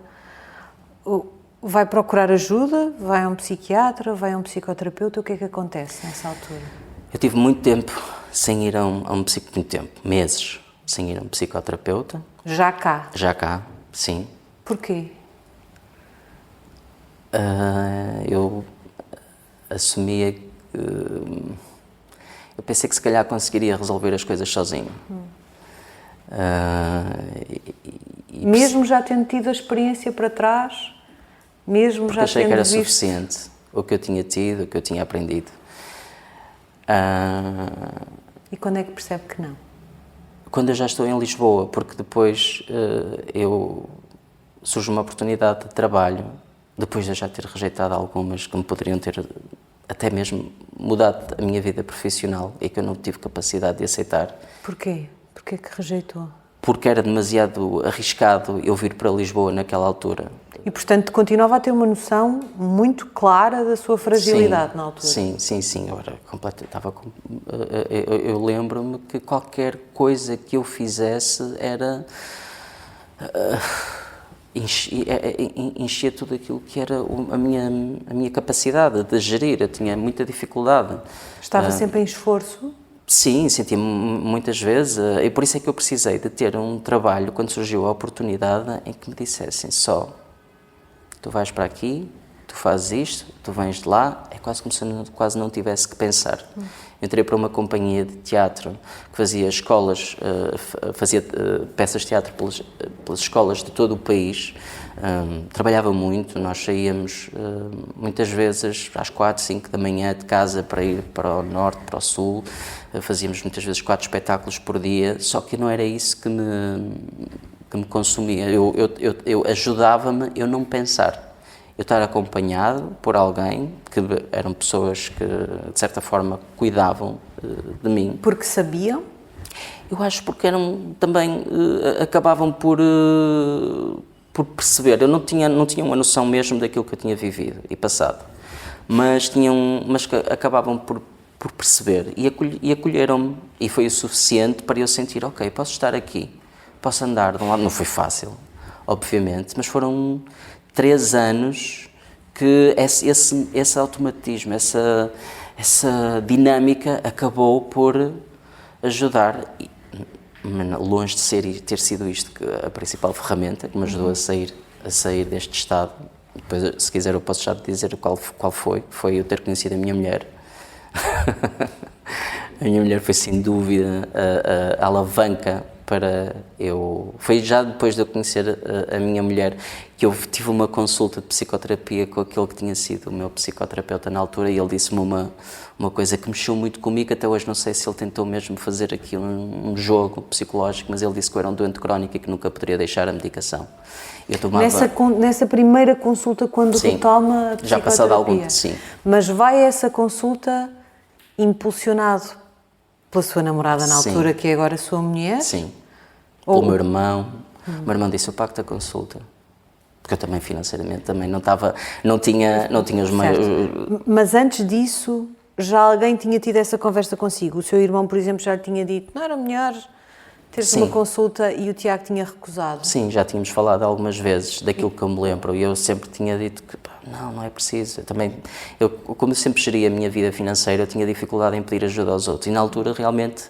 Vai procurar ajuda? Vai a um psiquiatra? Vai a um psicoterapeuta? O que é que acontece nessa altura? Eu tive muito tempo sem ir a um psicoterapeuta, muito tempo, meses, sem ir a um psicoterapeuta. Já cá? Já cá, sim. Porquê? Eu assumia que... eu pensei que se calhar conseguiria resolver as coisas sozinho. Mesmo já tendo tido a experiência para trás, mesmo porque já achei tendo que era visto... suficiente o que eu tinha tido, o que eu tinha aprendido. E quando é que percebe que não? Quando eu já estou em Lisboa, porque depois surge uma oportunidade de trabalho, depois de eu já ter rejeitado algumas que me poderiam ter até mesmo mudado a minha vida profissional e que eu não tive capacidade de aceitar. Porquê? Porquê que rejeitou? Porque era demasiado arriscado eu vir para Lisboa naquela altura. E, portanto, continuava a ter uma noção muito clara da sua fragilidade na altura. Sim. Eu lembro-me que qualquer coisa que eu fizesse era... enchia tudo aquilo que era a minha capacidade de gerir. Eu tinha muita dificuldade. Estava sempre em esforço? Sim, sentia-me muitas vezes, e por isso é que eu precisei de ter um trabalho, quando surgiu a oportunidade, em que me dissessem só, tu vais para aqui, tu fazes isto, tu vens de lá, é quase como se eu quase não tivesse que pensar. Eu entrei para uma companhia de teatro que fazia escolas, fazia peças de teatro pelas escolas de todo o país, trabalhava muito, nós saíamos muitas vezes às 4, 5 da manhã de casa para ir para o norte, para o sul, fazíamos muitas vezes 4 espetáculos por dia, só que não era isso que me consumia. Eu ajudava-me eu não pensar. Eu estar acompanhado por alguém, que eram pessoas que, de certa forma, cuidavam de mim. Porque sabiam? Eu acho porque eram também, acabavam por perceber. Eu não tinha uma noção mesmo daquilo que eu tinha vivido e passado, mas que acabavam por perceber e acolheram-me, e foi o suficiente para eu sentir, ok, posso estar aqui, posso andar de um lado. Não foi fácil, obviamente, mas foram 3 anos que esse automatismo, essa dinâmica acabou por ajudar, longe de ter sido isto a principal ferramenta que me ajudou a sair deste estado. Depois, se quiser, eu posso já dizer qual foi eu ter conhecido a minha mulher. A minha mulher foi sem dúvida a alavanca para eu... Foi já depois de eu conhecer a minha mulher que eu tive uma consulta de psicoterapia com aquele que tinha sido o meu psicoterapeuta na altura, e ele disse-me uma coisa que mexeu muito comigo. Até hoje não sei se ele tentou mesmo fazer aqui um jogo psicológico, mas ele disse que eu era um doente crónico e que nunca poderia deixar a medicação. Eu tomava... Nessa primeira consulta, quando retoma a psicoterapia? Já passado algum tempo, sim. Mas vai essa consulta impulsionado pela sua namorada na altura, que é agora a sua mulher? Sim. Pelo meu irmão. O meu irmão disse, eu pago a consulta. Porque eu também, financeiramente, também não tinha os meios... Mas antes disso, já alguém tinha tido essa conversa consigo? O seu irmão, por exemplo, já lhe tinha dito, não era melhor Teres Sim. uma consulta e o Tiago tinha recusado? Sim, já tínhamos falado algumas vezes daquilo que eu me lembro e eu sempre tinha dito que pá, não é preciso. Como eu sempre geria a minha vida financeira, eu tinha dificuldade em pedir ajuda aos outros e na altura realmente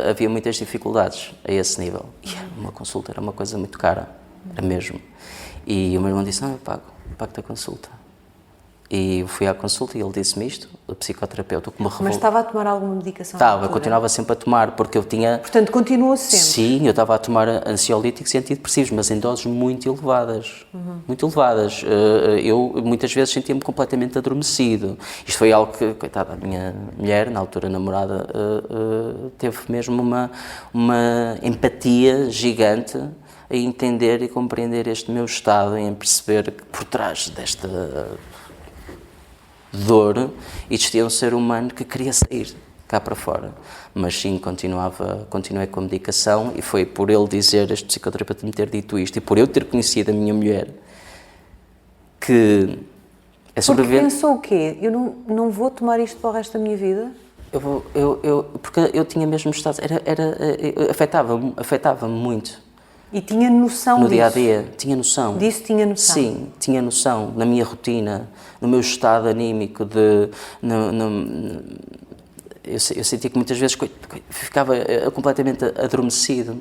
havia muitas dificuldades a esse nível. E uma consulta era uma coisa muito cara, era mesmo. E o meu irmão disse, não, eu pago-te a consulta. E eu fui à consulta e ele disse-me isto, o psicoterapeuta, que me revoltou. Mas estava a tomar alguma medicação? Estava, continuava sempre a tomar, porque eu tinha... Portanto, continua sempre? Sim, eu estava a tomar ansiolíticos e antidepressivos, mas em doses muito elevadas. Muito elevadas. Eu muitas vezes sentia-me completamente adormecido. Isto foi algo que, coitada, a minha mulher, na altura namorada, teve mesmo uma empatia gigante a entender e compreender este meu estado e em perceber que por trás desta dor existia um ser humano que queria sair cá para fora, mas sim, continuei com a medicação e foi por ele dizer, este psicoterapeuta me ter dito isto e por eu ter conhecido a minha mulher que é sobrevivente. Porque pensou o quê? Eu não vou tomar isto para o resto da minha vida? Porque eu tinha mesmo estado, afetava-me muito. E tinha noção no disso? dia a dia, tinha noção. Disso tinha noção? Sim, tinha noção, na minha rotina, no meu estado anímico, eu sentia que muitas vezes ficava completamente adormecido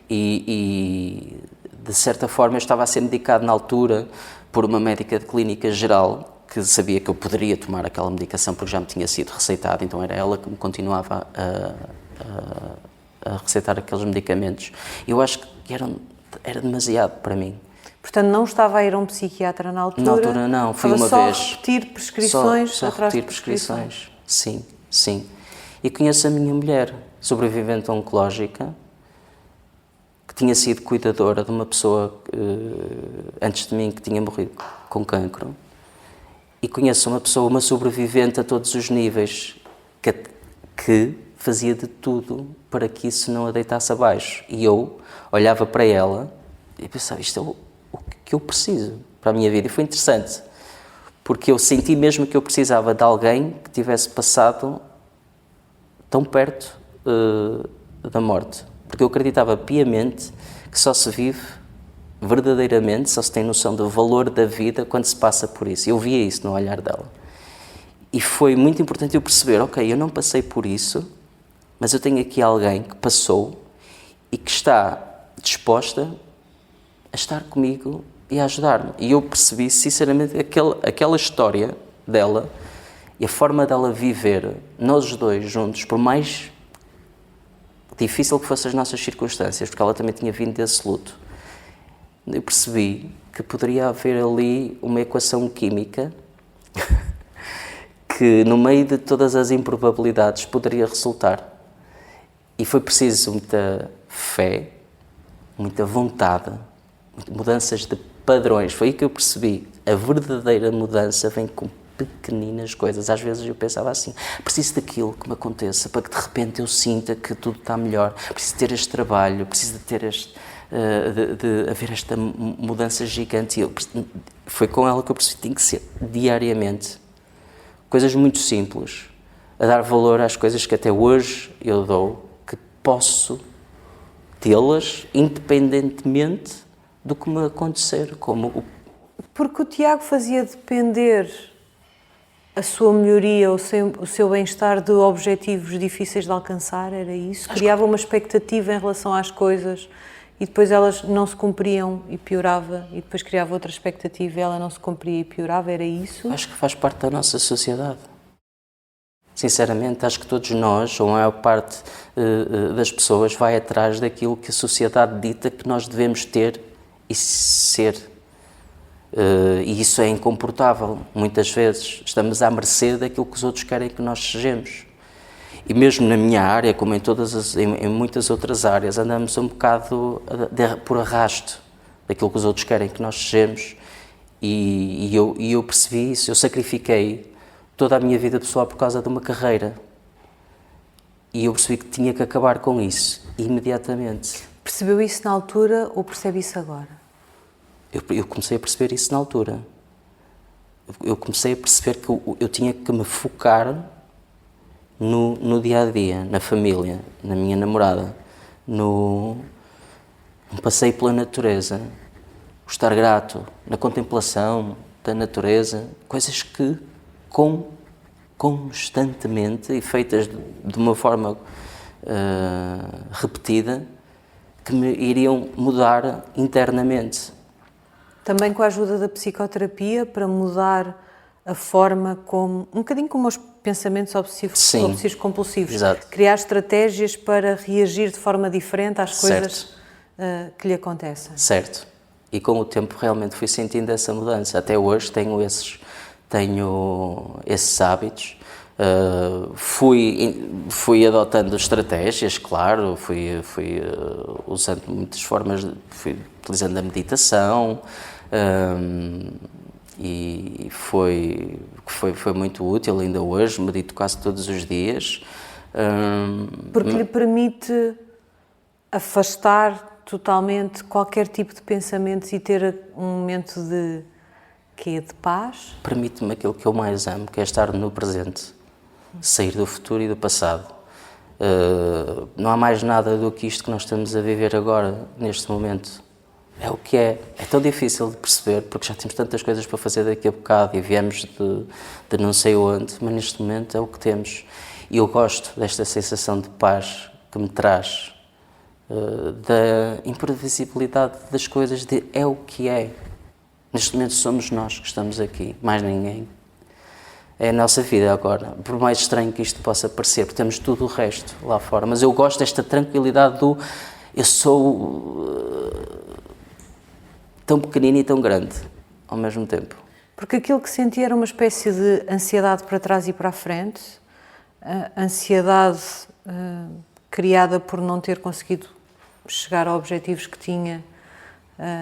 e de certa forma eu estava a ser medicado na altura por uma médica de clínica geral que sabia que eu poderia tomar aquela medicação porque já me tinha sido receitado, então era ela que me continuava a receitar aqueles medicamentos. Eu acho que era demasiado para mim. Portanto, não estava a ir a um psiquiatra na altura? Na altura não, fui uma vez. Só repetir prescrições Só atrás de repetir prescrições. Sim. E conheço a minha mulher, sobrevivente oncológica, que tinha sido cuidadora de uma pessoa antes de mim que tinha morrido com cancro. E conheço uma sobrevivente a todos os níveis, que fazia de tudo para que isso não a deitasse abaixo. E eu olhava para ela e pensava, isto é o que eu preciso para a minha vida. E foi interessante, porque eu senti mesmo que eu precisava de alguém que tivesse passado tão perto da morte. Porque eu acreditava piamente que só se vive verdadeiramente, só se tem noção do valor da vida quando se passa por isso. Eu via isso no olhar dela. E foi muito importante eu perceber, ok, eu não passei por isso, mas eu tenho aqui alguém que passou e que está disposta a estar comigo e a ajudar-me. E eu percebi, sinceramente, aquela história dela e a forma dela viver, nós os dois juntos, por mais difícil que fossem as nossas circunstâncias, porque ela também tinha vindo desse luto, eu percebi que poderia haver ali uma equação química que, no meio de todas as improbabilidades, poderia resultar. E foi preciso muita fé, muita vontade, mudanças de padrões. Foi aí que eu percebi. A verdadeira mudança vem com pequeninas coisas. Às vezes eu pensava assim, preciso daquilo que me aconteça para que de repente eu sinta que tudo está melhor. Preciso ter este trabalho, preciso de ter de haver esta mudança gigante. Foi com ela que eu percebi que tem que ser diariamente. Coisas muito simples. A dar valor às coisas que até hoje eu dou, que posso tê-las independentemente do que me acontecer. Porque o Tiago fazia depender a sua melhoria, o seu bem-estar de objetivos difíceis de alcançar, era isso? Criava uma expectativa em relação às coisas e depois elas não se cumpriam e piorava, e depois criava outra expectativa e ela não se cumpria e piorava, era isso? Acho que faz parte da nossa sociedade. Sinceramente, acho que todos nós, ou a maior parte das pessoas, vai atrás daquilo que a sociedade dita que nós devemos ter e ser. E isso é incomportável. Muitas vezes estamos à mercê daquilo que os outros querem que nós sejamos. E mesmo na minha área, como em muitas outras áreas, andamos um bocado por arrasto daquilo que os outros querem que nós sejamos. E eu percebi isso, eu sacrifiquei toda a minha vida pessoal por causa de uma carreira. E eu percebi que tinha que acabar com isso, imediatamente. Percebeu isso na altura ou percebe isso agora? Eu comecei a perceber isso na altura. Eu comecei a perceber que eu tinha que me focar no dia-a-dia, na família, na minha namorada. um passeio pela natureza, o estar grato, na contemplação da natureza, coisas que constantemente e feitas de uma forma repetida, que me iriam mudar internamente. Também com a ajuda da psicoterapia para mudar a forma como, um bocadinho como os pensamentos obsessivos compulsivos. Exato. Criar estratégias para reagir de forma diferente às coisas que lhe acontecem. Certo. E com o tempo realmente fui sentindo essa mudança. Até hoje tenho esses hábitos. Fui adotando estratégias, claro, fui usando muitas formas, fui utilizando a meditação, e foi muito útil. Ainda hoje medito quase todos os dias. Porque lhe permite afastar totalmente qualquer tipo de pensamentos e ter um momento de paz? Permite-me aquilo que eu mais amo, que é estar no presente, sair do futuro e do passado. Não há mais nada do que isto que nós estamos a viver agora, neste momento. É o que é. É tão difícil de perceber, porque já temos tantas coisas para fazer daqui a bocado e viemos de não sei onde, mas neste momento é o que temos. E eu gosto desta sensação de paz que me traz, da imprevisibilidade das coisas, de é o que é. Neste momento somos nós que estamos aqui, mais ninguém. É a nossa vida agora, por mais estranho que isto possa parecer, porque temos tudo o resto lá fora. Mas eu gosto desta tranquilidade do eu sou tão pequenino e tão grande ao mesmo tempo. Porque aquilo que sentia era uma espécie de ansiedade para trás e para a frente, ansiedade criada por não ter conseguido chegar a objetivos que tinha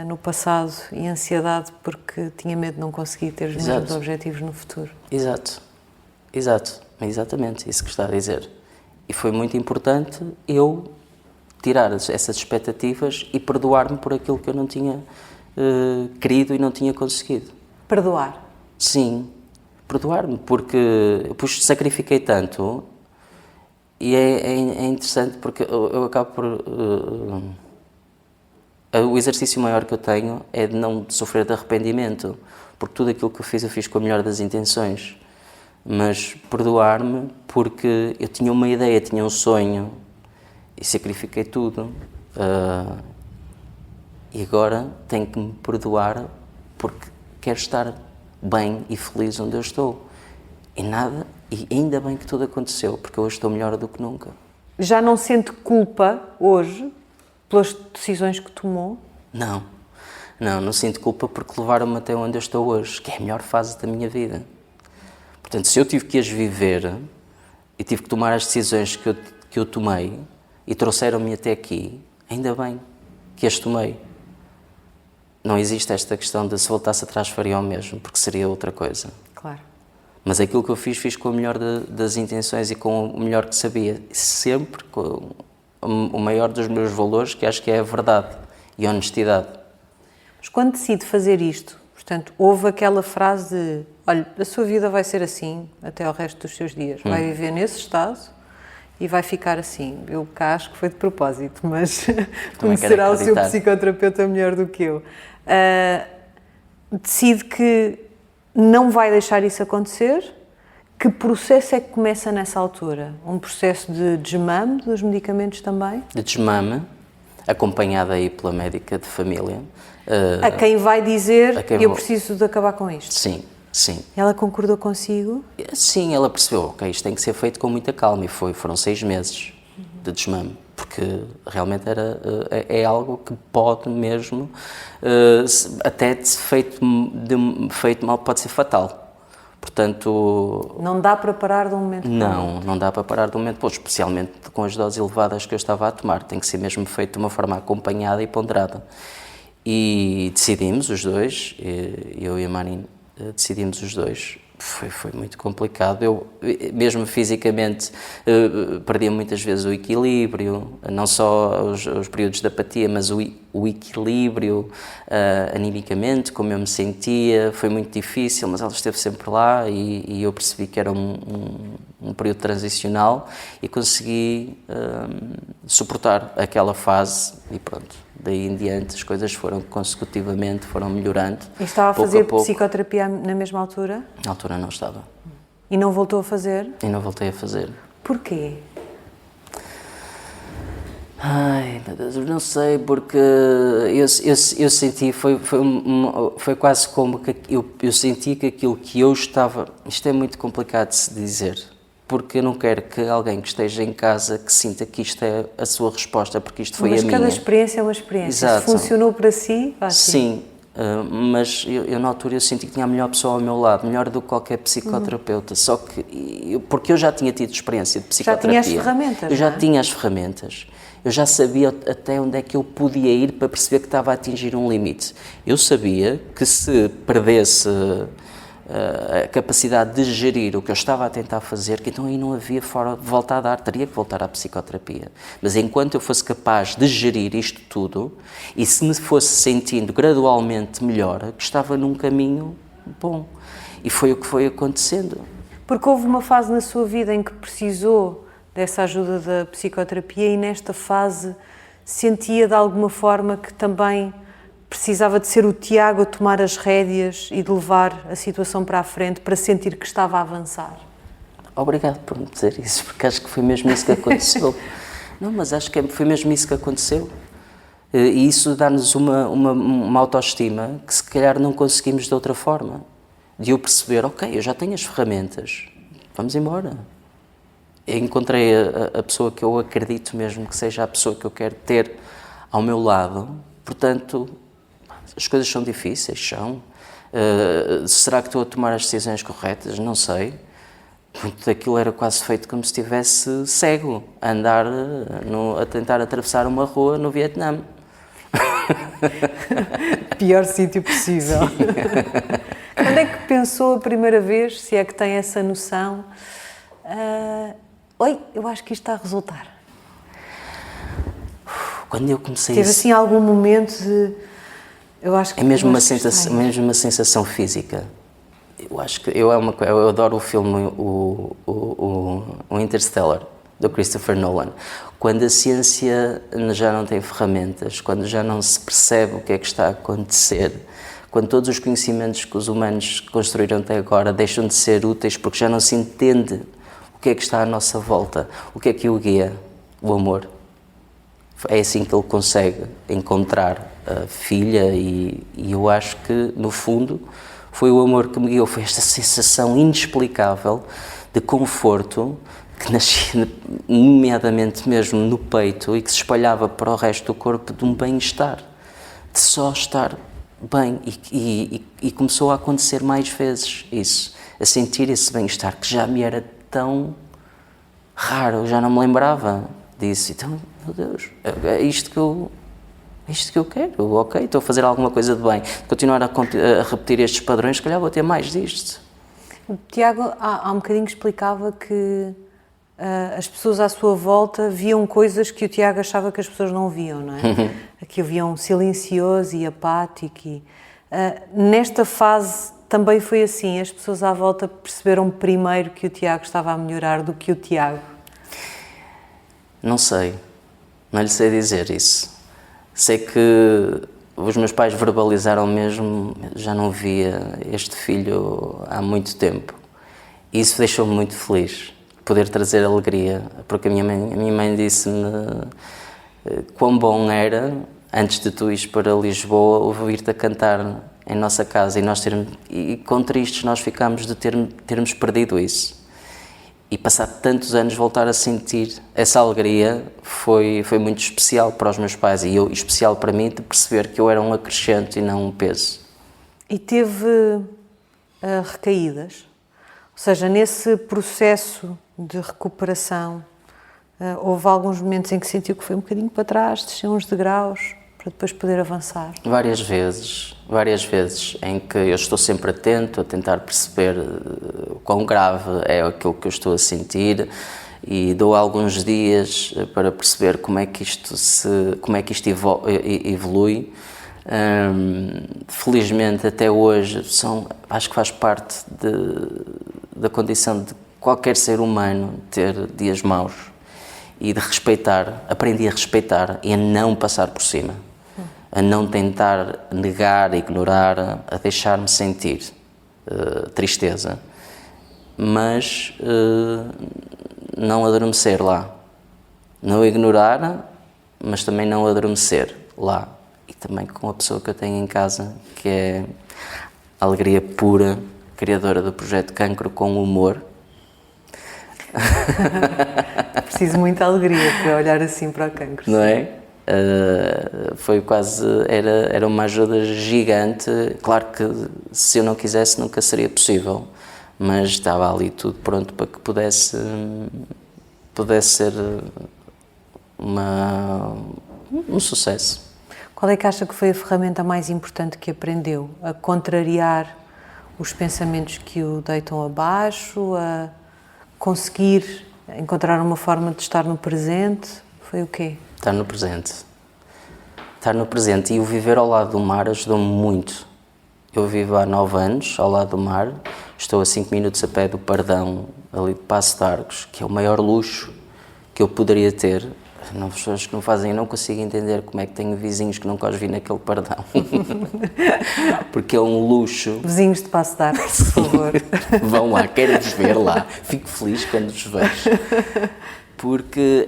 no passado e ansiedade porque tinha medo de não conseguir ter os mesmos objetivos no futuro. Exato, exatamente isso que está a dizer. E foi muito importante eu tirar essas expectativas e perdoar-me por aquilo que eu não tinha querido e não tinha conseguido. Perdoar? Sim, perdoar-me, porque eu sacrifiquei tanto e é interessante porque eu acabo por... o exercício maior que eu tenho é de não sofrer de arrependimento, porque tudo aquilo que eu fiz com a melhor das intenções. Mas perdoar-me porque eu tinha uma ideia, tinha um sonho e sacrifiquei tudo. E agora tenho que me perdoar porque quero estar bem e feliz onde eu estou. E ainda bem que tudo aconteceu, porque hoje estou melhor do que nunca. Já não sente culpa hoje pelas decisões que tomou? Não sinto culpa porque levaram-me até onde eu estou hoje, que é a melhor fase da minha vida. Portanto, se eu tive que as viver e tive que tomar as decisões que eu tomei e trouxeram-me até aqui, ainda bem que as tomei. Não existe esta questão de se voltasse atrás faria o mesmo, porque seria outra coisa. Claro. Mas aquilo que eu fiz com a melhor das intenções e com o melhor que sabia, sempre com o maior dos meus valores, que acho que é a verdade e a honestidade. Mas quando decide fazer isto, portanto, houve aquela frase de, olha, a sua vida vai ser assim até ao resto dos seus dias, vai viver nesse estado e vai ficar assim. Eu cá acho que foi de propósito, mas conhecerá o seu psicoterapeuta melhor do que eu. Decide que não vai deixar isso acontecer. Que processo é que começa nessa altura? Um processo de desmame dos medicamentos também? De desmame, acompanhada aí pela médica de família. A quem vai dizer, eu preciso de acabar com isto? Sim. Ela concordou consigo? Sim, ela percebeu, ok, isto tem que ser feito com muita calma, e foram 6 meses de desmame, porque realmente é algo que pode mesmo, até feito mal, pode ser fatal. Portanto... Não dá para parar de um momento para o outro? Não dá para parar de um momento para o outro, especialmente com as doses elevadas que eu estava a tomar. Tem que ser mesmo feito de uma forma acompanhada e ponderada. E decidimos os dois, eu e a Marin, decidimos os dois Foi muito complicado. Eu, mesmo fisicamente, perdia muitas vezes o equilíbrio, não só os períodos de apatia, mas o equilíbrio animicamente, como eu me sentia. Foi muito difícil, mas ela esteve sempre lá e eu percebi que era um período transicional e consegui suportar aquela fase e pronto. Daí em diante as coisas foram consecutivamente, foram melhorando. E estava a fazer psicoterapia na mesma altura? Na altura não estava. E não voltou a fazer? E não voltei a fazer. Porquê? Ai, meu Deus, eu não sei, porque eu senti, foi quase como que eu senti que aquilo que eu estava... Isto é muito complicado de se dizer, porque eu não quero que alguém que esteja em casa que sinta que isto é a sua resposta, porque isto foi a minha. Mas cada experiência é uma experiência. Exato. Se funcionou para si, vai assim. Sim, mas eu na altura eu senti que tinha a melhor pessoa ao meu lado, melhor do que qualquer psicoterapeuta, só que, porque eu já tinha tido experiência de psicoterapia. Já tinha as ferramentas, eu já não é? tinha as ferramentas. Eu já sabia até onde é que eu podia ir para perceber que estava a atingir um limite. Eu sabia que se perdesse a capacidade de gerir o que eu estava a tentar fazer, que então aí não havia forma de voltar a dar, teria que voltar à psicoterapia. Mas enquanto eu fosse capaz de gerir isto tudo, e se me fosse sentindo gradualmente melhor, que estava num caminho bom. E foi o que foi acontecendo. Porque houve uma fase na sua vida em que precisou dessa ajuda da psicoterapia e nesta fase sentia de alguma forma que também precisava de ser o Tiago a tomar as rédeas e de levar a situação para a frente para sentir que estava a avançar. Obrigado por me dizer isso, porque acho que foi mesmo isso que aconteceu. Não, mas acho que foi mesmo isso que aconteceu. E isso dá-nos uma autoestima que se calhar não conseguimos de outra forma. De eu perceber, ok, eu já tenho as ferramentas, vamos embora. Eu encontrei a pessoa que eu acredito mesmo que seja a pessoa que eu quero ter ao meu lado, portanto... As coisas são difíceis, são. Será que estou a tomar as decisões corretas? Não sei. Muito daquilo era quase feito como se estivesse cego, a andar, a tentar atravessar uma rua no Vietnã. Pior sítio possível. Quando é que pensou a primeira vez, se é que tem essa noção, oi, eu acho que isto está a resultar? Quando eu comecei Teve assim algum momento de... Eu acho que é mesmo uma sensação física. Eu acho que eu adoro o filme o Interstellar, do Christopher Nolan. Quando a ciência já não tem ferramentas, quando já não se percebe o que é que está a acontecer, quando todos os conhecimentos que os humanos construíram até agora deixam de ser úteis porque já não se entende o que é que está à nossa volta, o que é que o guia? O amor. É assim que ele consegue encontrar a filha e eu acho que, no fundo, foi o amor que me guiou. Foi esta sensação inexplicável de conforto que nascia, nomeadamente mesmo no peito, e que se espalhava para o resto do corpo de um bem-estar, de só estar bem. E começou a acontecer mais vezes isso, a sentir esse bem-estar que já me era tão raro, eu já não me lembrava disso. Então, meu Deus, é isto que eu quero, ok, estou a fazer alguma coisa de bem. Continuar a repetir estes padrões, se calhar vou ter mais disto. O Tiago há um bocadinho explicava que as pessoas à sua volta viam coisas que o Tiago achava que as pessoas não viam, não é? Que o viam silencioso e apático. Nesta fase também foi assim, as pessoas à volta perceberam primeiro que o Tiago estava a melhorar do que o Tiago? Não sei, não lhe sei dizer isso. Sei que os meus pais verbalizaram mesmo, já não via este filho há muito tempo. E isso deixou-me muito feliz, poder trazer alegria, porque a minha mãe disse-me quão bom era, antes de tu ires para Lisboa, ouvir-te a cantar em nossa casa e quão tristes nós ficámos de termos perdido isso. E passado tantos anos voltar a sentir essa alegria foi muito especial para os meus pais e especial para mim de perceber que eu era um acrescento e não um peso. E teve recaídas? Ou seja, nesse processo de recuperação, houve alguns momentos em que sentiu que foi um bocadinho para trás, desceu uns degraus? para depois poder avançar? Várias vezes em que eu estou sempre atento a tentar perceber quão grave é aquilo que eu estou a sentir e dou alguns dias para perceber como é que isto evolui. Felizmente até hoje acho que faz parte da condição de qualquer ser humano ter dias maus e de respeitar, aprendi a respeitar e a não passar por cima, a não tentar negar, ignorar, a deixar-me sentir tristeza, mas não adormecer lá, não ignorar, mas também não adormecer lá. E também com a pessoa que eu tenho em casa, que é a alegria pura, criadora do projeto Cancro com Humor. Preciso muita alegria para olhar assim para o cancro. Não é? Foi quase, era uma ajuda gigante. Claro que se eu não quisesse nunca seria possível, mas estava ali tudo pronto para que pudesse ser um sucesso. Qual é que acha que foi a ferramenta mais importante que aprendeu a contrariar os pensamentos que o deitam abaixo, a conseguir encontrar uma forma de estar no presente? Foi o quê? Estar no presente. Estar no presente e o viver ao lado do mar ajudou-me muito. Eu vivo há 9 anos ao lado do mar, estou a 5 minutos a pé do Pardão, ali de Paços de Arcos, que é o maior luxo que eu poderia ter. As pessoas que não fazem, eu não consigo entender como é que tenho vizinhos que nunca os vi naquele Pardão. Porque é um luxo. Vizinhos de Paços de Arcos, por favor. Vão lá, quero-vos ver lá. Fico feliz quando os vejo. Porque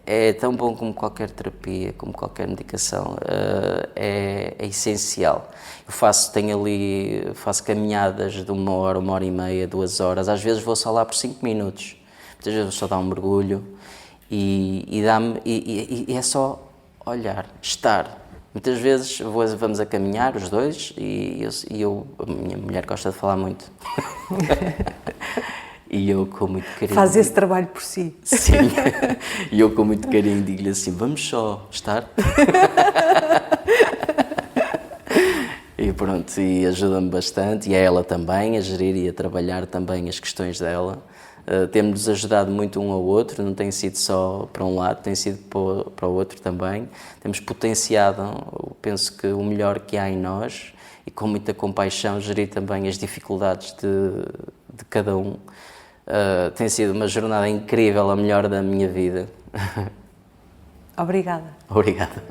é tão bom como qualquer terapia, como qualquer medicação. É essencial. Eu faço caminhadas de 1 hora, 1h30, 2 horas. Às vezes vou só lá por 5 minutos. Muitas vezes vou só dar um mergulho. E é só olhar, estar. Muitas vezes vamos a caminhar, os dois, e a minha mulher gosta de falar muito. E eu com muito carinho... Faz esse trabalho por si. Sim. E eu com muito carinho digo-lhe assim, vamos só estar. E pronto, e ajuda-me bastante, e a ela também, a gerir e a trabalhar também as questões dela. Temos-nos ajudado muito um ao outro, não tem sido só para um lado, tem sido para o outro também. Temos potenciado, eu penso que o melhor que há em nós e com muita compaixão gerir também as dificuldades de cada um. Tem sido uma jornada incrível, a melhor da minha vida. Obrigada. Obrigado.